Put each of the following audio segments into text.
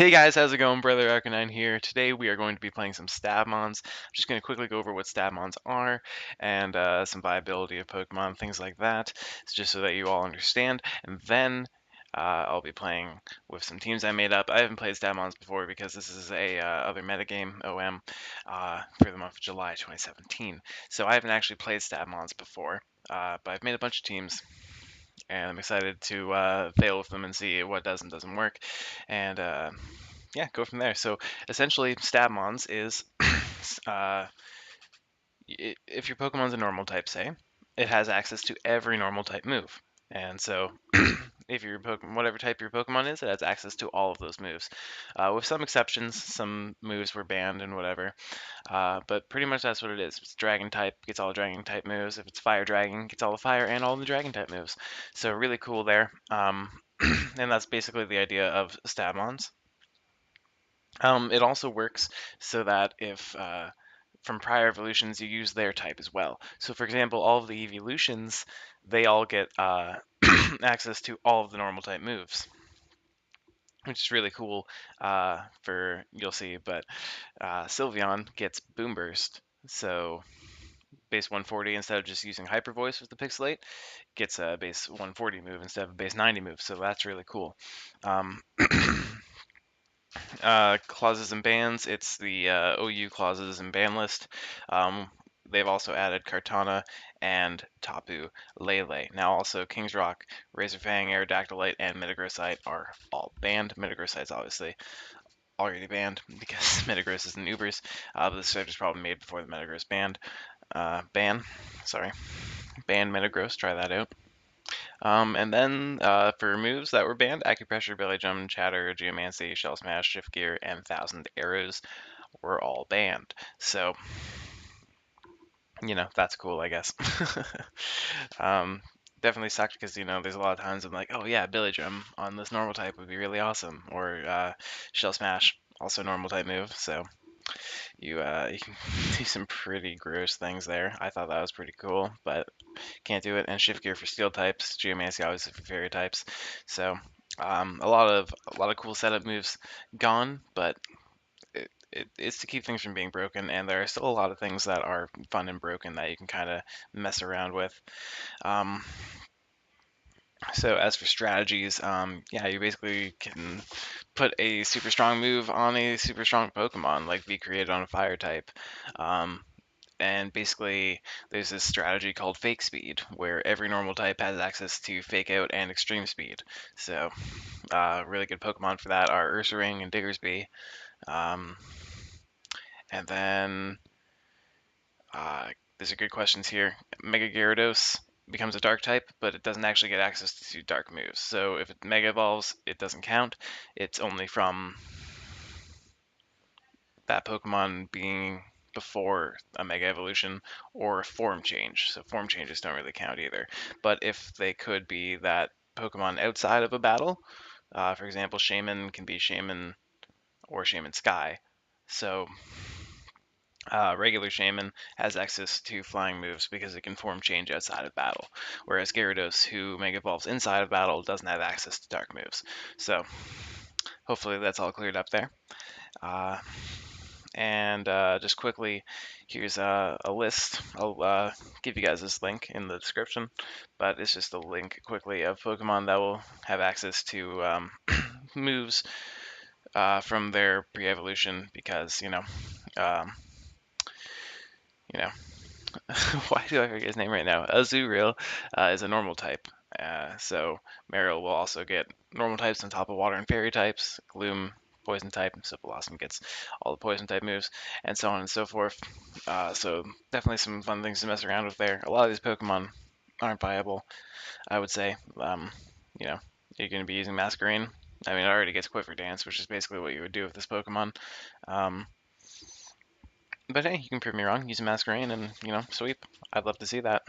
Hey guys, how's it going? Brother Arcanine here. Today we are going to be playing some STABmons. I'm just going to quickly go over what STABmons are and some viability of Pokemon, things like that, just so that you all understand. And then I'll be playing with some teams I made up. I haven't played STABmons before because this is a other metagame, OM, for the month of July 2017. So I haven't actually played STABmons before, but I've made a bunch of teams and I'm excited to fail with them and see what does and doesn't work. And yeah, go from there. So essentially, STABmons is uh, if your Pokemon's a normal type, say, it has access to every normal type move. And so, if your Pokemon, whatever type your Pokemon is, it has access to all of those moves. With some exceptions, some moves were banned and whatever. But pretty much that's what it is. If it's Dragon type, gets all the Dragon type moves. If it's Fire Dragon, gets all the Fire and all the Dragon type moves. So really cool there. And that's basically the idea of STABmons. It also works so that if from prior evolutions you use their type as well. So for example, all of the evolutions, they all get access to all of the normal type moves, which is really cool for, you'll see, but Sylveon gets Boom Burst. So base 140 instead of just using Hyper Voice with the Pixelate, gets a base 140 move instead of a base 90 move. So that's really cool. Um, clauses and bans, it's the OU clauses and ban list. They've also added Kartana and Tapu Lele. Now also King's Rock, Razorfang, Aerodactylite, and Metagrossite are all banned. Metagrossite's obviously already banned because Metagross is an Ubers, but this server is probably made before the Metagross ban. Sorry, ban Metagross. Try that out. And then for moves that were banned, Acupressure, Belly Jump, Chatter, Geomancy, Shell Smash, Shift Gear, and Thousand Arrows were all banned. So, that's cool, I guess. um, Definitely sucked because, there's a lot of times I'm like, oh yeah, Billy Drum on this normal type would be really awesome. Or Shell Smash, also normal type move. So you can do some pretty gross things there. I thought that was pretty cool, but can't do it. And Shift Gear for Steel types, Geomancy obviously for Fairy types. So a lot of cool setup moves gone, but it's to keep things from being broken, and there are still a lot of things that are fun and broken that you can kind of mess around with. Um, so as for strategies, yeah, you basically can put a super strong move on a super strong Pokemon, like be created on a fire type. Um, and basically, there's this strategy called Fake Speed, where every normal type has access to Fake Out and Extreme Speed. So, really good Pokemon for that are Ursaring and Diggersby. Um, and then these are good questions here. Mega Gyarados becomes a dark type, but it doesn't actually get access to dark moves. So if it mega evolves, it doesn't count. It's only from that Pokemon being before a mega evolution or a form change. So form changes don't really count either. But if they could be that Pokemon outside of a battle, for example, Shaman can be Shaman or Shaman Sky. So regular Shaman has access to flying moves because it can form change outside of battle, whereas Gyarados, who Mega Evolves inside of battle, doesn't have access to dark moves. So hopefully that's all cleared up there. Uh, and just quickly, here's a list. I'll give you guys this link in the description, but it's just a link quickly of Pokemon that will have access to moves from their pre-evolution because, um, you know, why do I forget his name right now? Azurill is a normal type. So Marill will also get normal types on top of water and fairy types. Gloom, poison type, so Blossom gets all the poison type moves, and so on and so forth. So definitely some fun things to mess around with there. A lot of these Pokemon aren't viable, I would say. You know, you're going to be using Masquerain. I mean, it already gets Quiver Dance, which is basically what you would do with this Pokemon. Um, but hey, you can prove me wrong. Use a Masquerain and, sweep. I'd love to see that.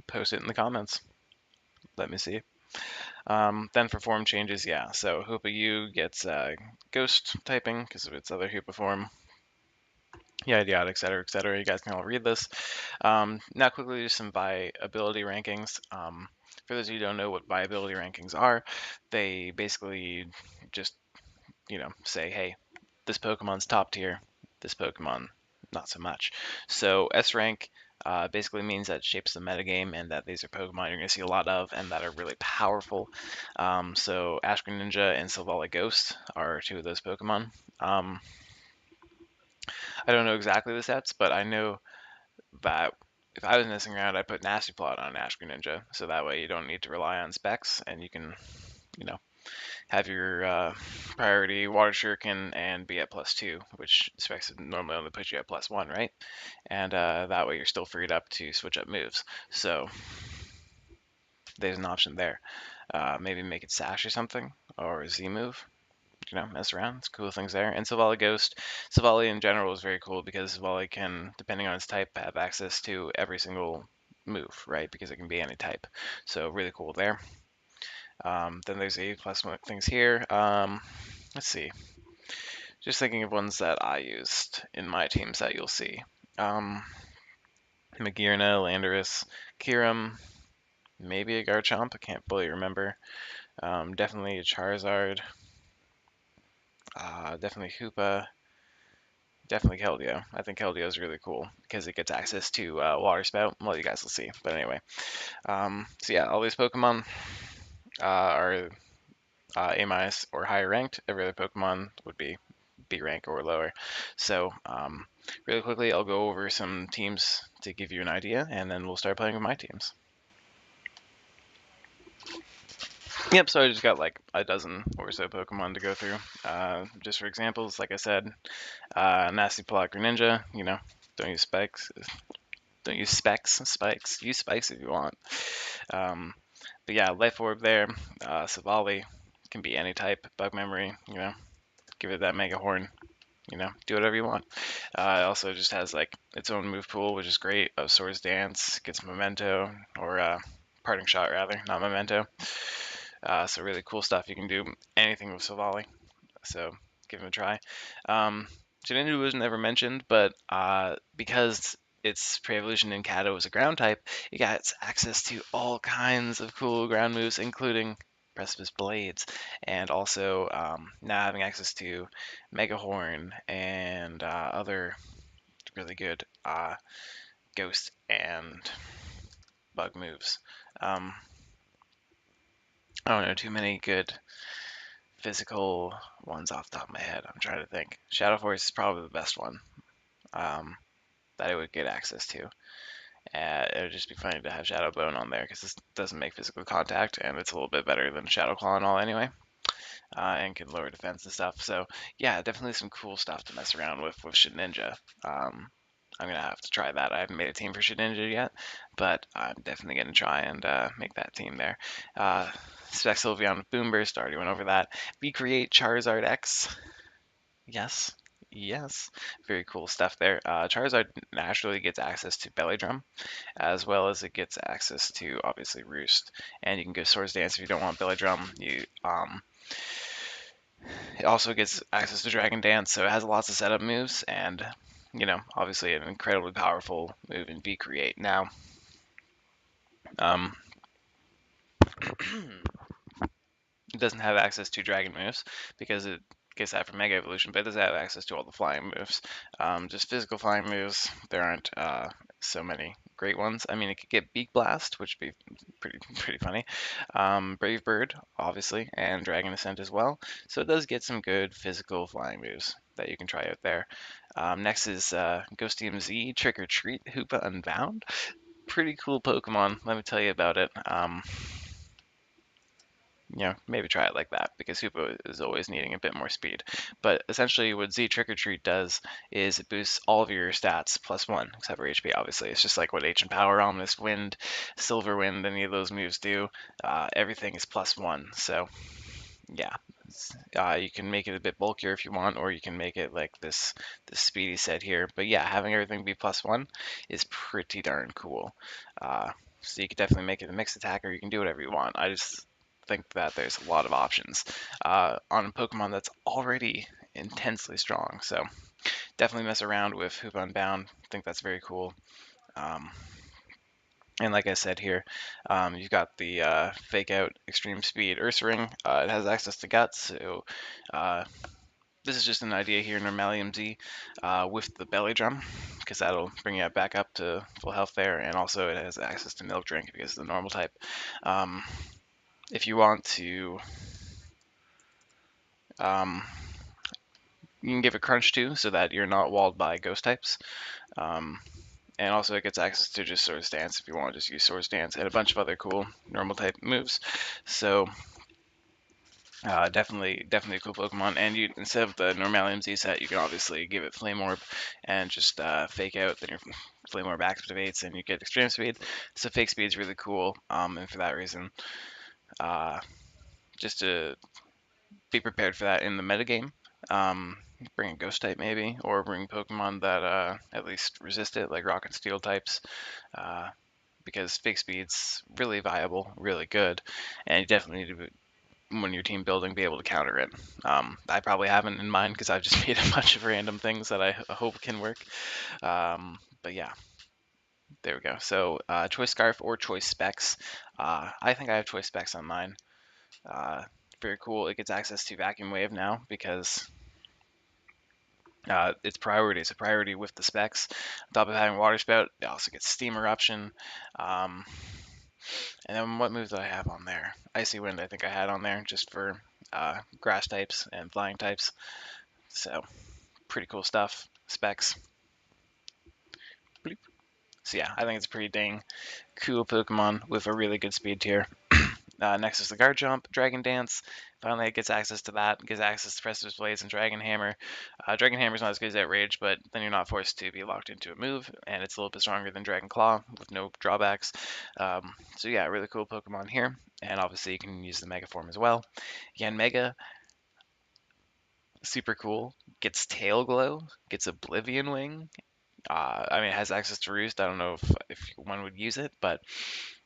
Post it in the comments. Let me see. Then for form changes, yeah. So Hoopa U gets ghost typing because of its other Hoopa form. Yada yada, etc., etc. You guys can all read this. Now quickly, just some viability rankings. For those of you who don't know what viability rankings are, they basically just say, hey, this Pokemon's top tier, this Pokemon not so much. So S rank basically means that it shapes the metagame and that these are Pokemon you're going to see a lot of and that are really powerful. So Ash Greninja and Silvally Ghost are two of those Pokemon. I don't know exactly the sets, but I know that if I was messing around, I'd put Nasty Plot on Ash Greninja, so that way you don't need to rely on specs and you can, you know, have your priority Water Shuriken and be at +2, which specs normally only put you at +1, right? And that way you're still freed up to switch up moves. So there's an option there. Maybe make it Sash or something, or Z move. Mess around. It's cool things there. And Silvally Ghost. Silvally in general is very cool because Silvally can, depending on its type, have access to every single move, right? Because it can be any type. So really cool there. Then there's A plus things here. Let's see. Just thinking of ones that I used in my teams that you'll see. Magearna, Landorus, Kyurem, maybe a Garchomp. I can't fully remember. Definitely a Charizard. Definitely Hoopa. Definitely Keldeo. I think Keldeo is really cool because it gets access to Water Spout. Well, you guys will see. But anyway, so yeah, all these Pokemon are A minus or higher ranked. Every other Pokemon would be B rank or lower. So really quickly, I'll go over some teams to give you an idea, and then we'll start playing with my teams. Yep, so I just got like a dozen or so Pokemon to go through. Just for examples, like I said, Nasty Plot Greninja, don't use spikes. Don't use spikes. Use spikes if you want. But yeah, Life Orb there. Savali can be any type. Bug Memory, give it that Mega Horn. Do whatever you want. It also just has like its own move pool, which is great. Swords Dance, gets Memento, or Parting Shot rather, not Memento. So really cool stuff. You can do anything with Savali. So give him a try. Shedinja was never mentioned, but because its pre-evolution in Kato was a ground type, it got access to all kinds of cool ground moves, including Precipice Blades, and also now having access to Mega Horn and other really good Ghost and Bug moves. I don't know too many good physical ones off the top of my head. I'm trying to think. Shadow Force is probably the best one that I would get access to. It would just be funny to have Shadow Bone on there because this doesn't make physical contact and it's a little bit better than Shadow Claw and all anyway. And can lower defense and stuff. So yeah, definitely some cool stuff to mess around with Shedinja. I'm gonna have to try that. I haven't made a team for Shedinja yet, but I'm definitely gonna try and make that team there. Spec Sylveon with Boomburst, already went over that. Recreate Charizard X. Yes, yes, very cool stuff there. Charizard naturally gets access to Belly Drum, as well as it gets access to obviously Roost, and you can go Swords Dance if you don't want Belly Drum. It also gets access to Dragon Dance, so it has lots of setup moves, and obviously an incredibly powerful move in V Create. Now, um, it doesn't have access to Dragon moves because it gets that from Mega Evolution, but it does have access to all the flying moves. Just physical flying moves, there aren't so many great ones. I mean, it could get Beak Blast, which would be pretty funny. Brave Bird, obviously, and Dragon Ascent as well. So it does get some good physical flying moves that you can try out there. Next is Ghost Team Z, Trick or Treat, Hoopa Unbound. Pretty cool Pokemon, let me tell you about it. Maybe try it like that because Hoopa is always needing a bit more speed. But essentially what Z Trick or Treat does is it boosts all of your stats +1, except for HP, obviously. It's just like what Ancient Power, Ominous Wind, Silver Wind, any of those moves do. Everything is +1. So, yeah. You can make it a bit bulkier if you want, or you can make it like this speedy set here. But yeah, having everything be +1 is pretty darn cool. So you could definitely make it a mixed attack, or you can do whatever you want. I just think that there's a lot of options on a Pokemon that's already intensely strong. So definitely mess around with Hoopa Unbound. I think that's very cool. And like I said here, you've got the Fake Out Extreme Speed Ursaring. It has access to Guts, so this is just an idea here in Normalium Z with the belly drum, because that'll bring you back up to full health there, and also it has access to milk drink because it's the normal type. Um, if you want to, um, you can give it crunch too, so that you're not walled by ghost types. Um, and also it gets access to just Swords Dance if you want to just use Swords Dance and a bunch of other cool normal type moves. So definitely a cool Pokemon. And you, instead of the Normalium Z set, you can obviously give it Flame Orb and just fake out. Then your Flame Orb activates, and you get Extreme Speed. So fake speed is really cool. And for that reason, uh, just to be prepared for that in the metagame. Bring a Ghost type maybe, or bring Pokemon that at least resist it, like Rock and Steel types. Uh, because fake speed's really viable, really good, and you definitely need to when you're team building, be able to counter it. I probably haven't in mind because I've just made a bunch of random things that I hope can work. But yeah, there we go. So choice scarf or choice specs. I think I have choice specs on mine. Uh, Very cool. It gets access to vacuum wave now because it's priority. It's a priority with the specs. On top of having water spout, it also gets steam eruption. Um, and then what moves do I have on there? Icy wind. I think I had on there just for grass types and flying types. So pretty cool stuff. Specs. Bloop. So yeah, I think it's a pretty dang cool Pokemon with a really good speed tier. Next is the Guard Jump, Dragon Dance. Finally, it gets access to that. It gets access to Precipice Blades and Dragon Hammer. Dragon Hammer is not as good as Outrage, but then you're not forced to be locked into a move, and it's a little bit stronger than Dragon Claw with no drawbacks. So yeah, really cool Pokemon here. And obviously, you can use the Mega form as well. Again, Mega, super cool. Gets Tail Glow, gets Oblivion Wing. I mean, it has access to Roost. I don't know if one would use it, but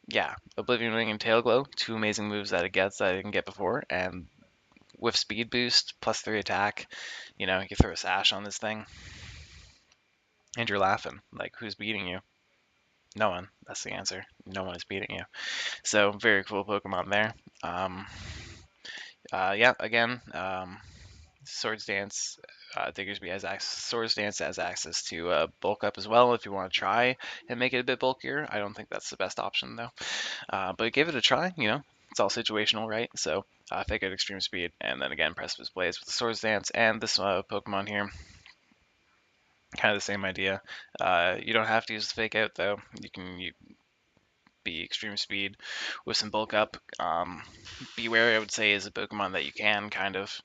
yeah, Oblivion Wing and Tail Glow, two amazing moves that it gets that I didn't get before, and with speed boost, +3 attack, you know, you can throw a sash on this thing, and you're laughing. Like, who's beating you? No one. That's the answer. No one is beating you. So, very cool Pokemon there. Um, yeah, again, Swords Dance, Diggersby has access. Swords Dance has access to bulk up as well if you want to try and make it a bit bulkier. I don't think that's the best option though. But give it a try, you know, it's all situational, right? So fake out extreme speed, and then again, Precipice Blaze with the Swords Dance, and this Pokemon here, kind of the same idea. You don't have to use the fake out though. You can be extreme speed with some bulk up. Beware, I would say, is a Pokemon that you can kind of,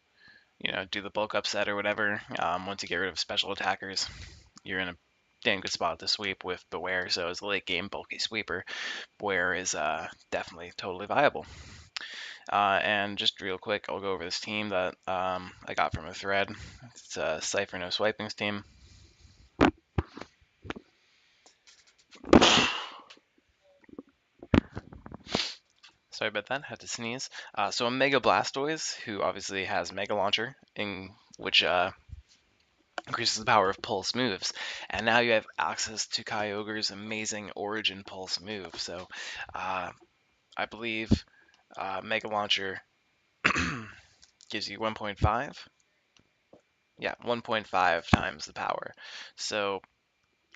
you know, do the bulk up set or whatever. Once you get rid of special attackers, you're in a damn good spot to sweep with Beware. So as a late game bulky sweeper, Beware is definitely totally viable. And just real quick, I'll go over this team that I got from a thread. It's a Cypher No Swipings team. Sorry about that, had to sneeze. So a Mega Blastoise, who obviously has Mega Launcher, in which increases the power of Pulse moves. And now you have access to Kyogre's amazing Origin Pulse move. So I believe Mega Launcher gives you 1.5. Yeah, 1.5 times the power. So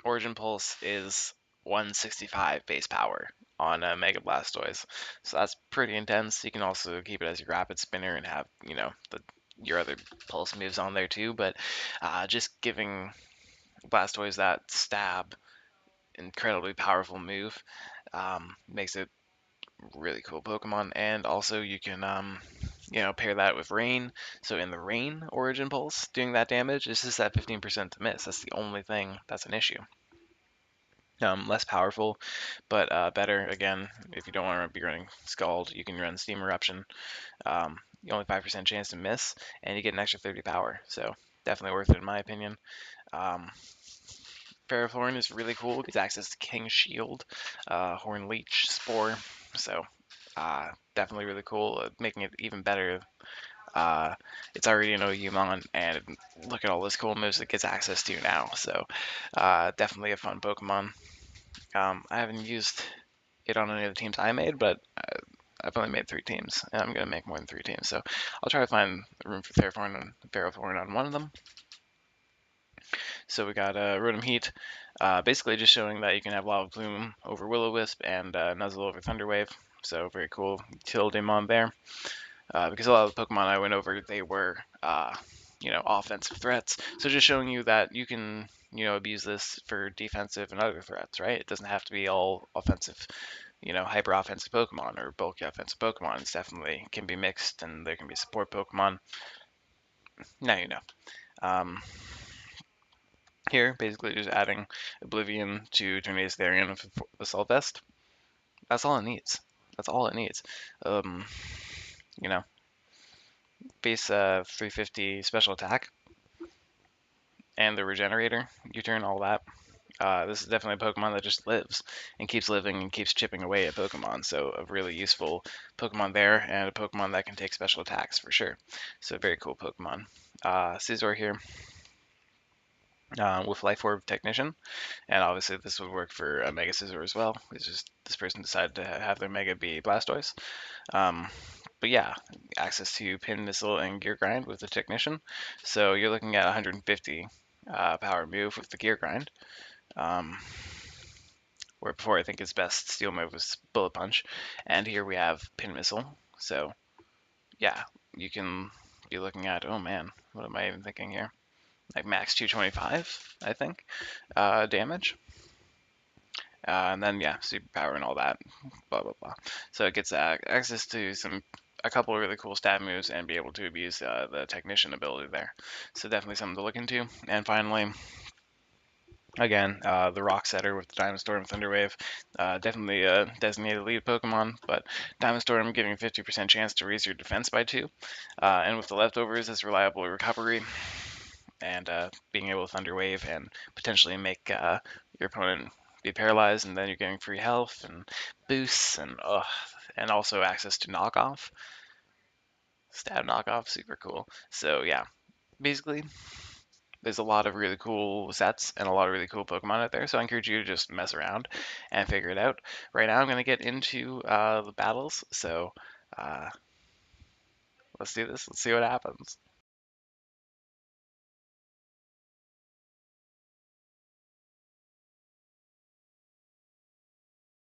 Origin Pulse is 165 base power on a Mega Blastoise. So that's pretty intense. You can also keep it as your Rapid Spinner and have, you know, your other Pulse moves on there too. But just giving Blastoise that stab, incredibly powerful move, makes it really cool Pokemon. And also you can, you know, pair that with Rain. So in the Rain Origin Pulse, doing that damage, it's just that 15% to miss. That's the only thing that's an issue. Less powerful, but better. Again, if you don't want to be running Scald, you can run Steam Eruption. Only 5% chance to miss, and you get an extra 30 power. So definitely worth it in my opinion. Um, Ferrothorn is really cool. It gets access to King Shield, Horn Leech, Spore. So definitely really cool. Making it even better. It's already an Ouimon, and look at all those cool moves it gets access to now. So definitely a fun Pokemon. I haven't used it on any of the teams I made, but I've only made 3 teams, and I'm gonna make more than 3 teams. So I'll try to find room for Ferrothorn on one of them. So we got Rotom Heat, basically just showing that you can have Lava Plume over Will-O-Wisp and Nuzzle over Thunderwave. So very cool STABmon there. Because a lot of the Pokemon I went over, they were, offensive threats. So just showing you that you can, abuse this for defensive and other threats, right? It doesn't have to be all offensive, hyper offensive Pokemon or bulky offensive Pokemon. It's definitely can be mixed, and there can be support Pokemon. Now you know. Um, Here, basically just adding Oblivion to Tornadus Therian with Assault Vest. That's all it needs. That's all it needs. Um, you know, base 350 special attack and the Regenerator, U-turn, all that. This is definitely a Pokemon that just lives and keeps living and keeps chipping away at Pokemon. So a really useful Pokemon there, and a Pokemon that can take special attacks for sure. So very cool Pokemon. Scizor here with Life Orb Technician. And obviously this would work for a Mega Scizor as well. It's just this person decided to have their Mega be Blastoise. But yeah, access to Pin, Missile, and Gear Grind with the Technician. So you're looking at 150 power move with the Gear Grind. Where before I think his best steel move was Bullet Punch. And here we have Pin Missile. So yeah, you can be looking at, oh man, what am I even thinking here? Like max 225, I think, damage. And then yeah, superpower and all that, blah blah blah. So it gets access to a couple of really cool stab moves and be able to abuse the technician ability there. So definitely something to look into. And finally, again, the Rock Setter with the Diamond Storm Thunderwave, definitely a designated lead Pokemon, but Diamond Storm giving a 50% chance to raise your defense by 2, and with the leftovers, it's reliable recovery and being able to Thunder Wave and potentially make your opponent be paralyzed, and then you're getting free health and boosts and also access to knockoff. Stab knockoff, super cool. So yeah, basically there's a lot of really cool sets and a lot of really cool Pokemon out there. So I encourage you to just mess around and figure it out. Right now I'm going to get into the battles. So uh, let's do this. Let's see what happens.